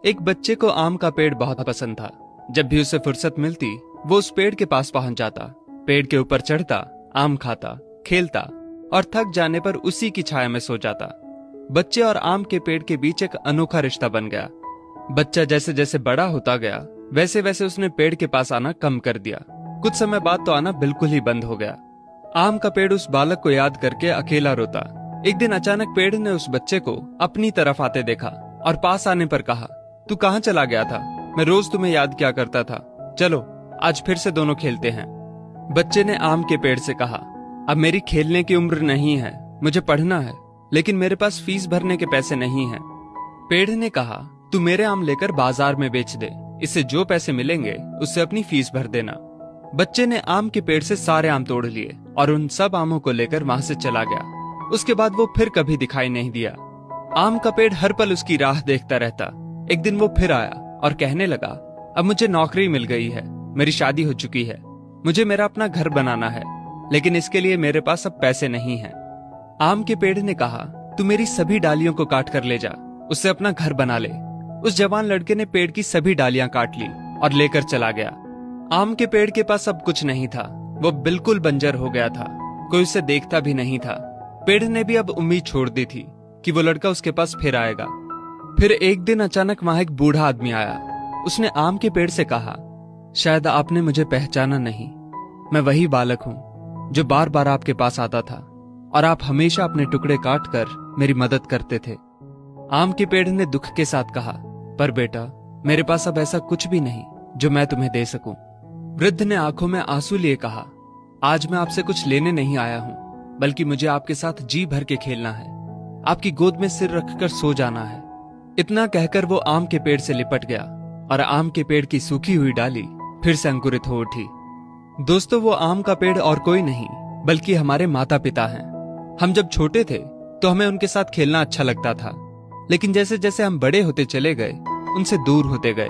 एक बच्चे को आम का पेड़ बहुत पसंद था। जब भी उसे फुर्सत मिलती वो उस पेड़ के पास पहुंच जाता, पेड़ के ऊपर चढ़ता, आम खाता, खेलता और थक जाने पर उसी की छाया में सो जाता। बच्चे और आम के पेड़ के बीच एक अनोखा रिश्ता बन गया। बच्चा जैसे जैसे बड़ा होता गया वैसे वैसे उसने पेड़ के पास आना कम कर दिया। कुछ समय बाद तो आना बिल्कुल ही बंद हो गया। आम का पेड़ उस बालक को याद करके अकेला रोता। एक दिन अचानक पेड़ ने उस बच्चे को अपनी तरफ आते देखा और पास आने पर कहा, तू कहाँ चला गया था? मैं रोज तुम्हें याद किया करता था। चलो आज फिर से दोनों खेलते हैं। बच्चे ने आम के पेड़ से कहा, अब मेरी खेलने की उम्र नहीं है, मुझे पढ़ना है, लेकिन मेरे पास फीस भरने के पैसे नहीं हैं। पेड़ ने कहा, तू मेरे आम लेकर बाजार में बेच दे, इससे जो पैसे मिलेंगे उससे अपनी फीस भर देना। बच्चे ने आम के पेड़ से सारे आम तोड़ लिए और उन सब आमों को लेकर वहां से चला गया। उसके बाद वो फिर कभी दिखाई नहीं दिया। आम का पेड़ हर पल उसकी राह देखता रहता। एक दिन वो फिर आया और कहने लगा, अब मुझे नौकरी मिल गई है, मेरी शादी हो चुकी है, मुझे मेरा अपना घर बनाना है, लेकिन इसके लिए मेरे पास अब पैसे नहीं हैं। आम के पेड़ ने कहा, तू मेरी सभी डालियों को काट कर ले जा, उससे अपना घर बना ले। उस जवान लड़के ने पेड़ की सभी डालियां काट ली और लेकर चला गया। आम के पेड़ के पास अब कुछ नहीं था, वो बिल्कुल बंजर हो गया था, कोई उसे देखता भी नहीं था। पेड़ ने भी अब उम्मीद छोड़ दी थी कि वो लड़का उसके पास फिर आएगा। फिर एक दिन अचानक वहां एक बूढ़ा आदमी आया। उसने आम के पेड़ से कहा, शायद आपने मुझे पहचाना नहीं, मैं वही बालक हूं जो बार बार आपके पास आता था और आप हमेशा अपने टुकड़े काट कर मेरी मदद करते थे। आम के पेड़ ने दुख के साथ कहा, पर बेटा मेरे पास अब ऐसा कुछ भी नहीं जो मैं तुम्हें दे सकूं। वृद्ध ने आंखों में आंसू लिए कहा, आज मैं आपसे कुछ लेने नहीं आया हूं, बल्कि मुझे आपके साथ जी भर के खेलना है, आपकी गोद में सिर रखकर सो जाना है। इतना कहकर वो आम के पेड़ से लिपट गया और आम के पेड़ की सूखी हुई डाली फिर से अंकुरित हो उठी। दोस्तों, वो आम का पेड़ और कोई नहीं बल्कि हमारे माता पिता हैं। हम जब छोटे थे तो हमें उनके साथ खेलना अच्छा लगता था, लेकिन जैसे जैसे हम बड़े होते चले गए उनसे दूर होते गए।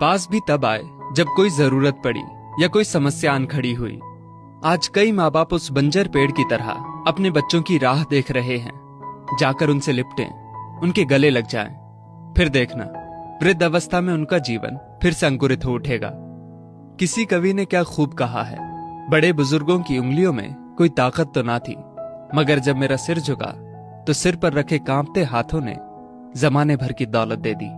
पास भी तब आए जब कोई जरूरत पड़ी या कोई समस्या आन खड़ी हुई। आज कई माँ बाप उस बंजर पेड़ की तरह अपने बच्चों की राह देख रहे हैं, जाकर उनसे लिपटें, उनके गले लग जाएं। फिर देखना वृद्ध अवस्था में उनका जीवन फिर से अंकुरित हो उठेगा। किसी कवि ने क्या खूब कहा है, बड़े बुजुर्गों की उंगलियों में कोई ताकत तो ना थी, मगर जब मेरा सिर झुका तो सिर पर रखे कांपते हाथों ने जमाने भर की दौलत दे दी।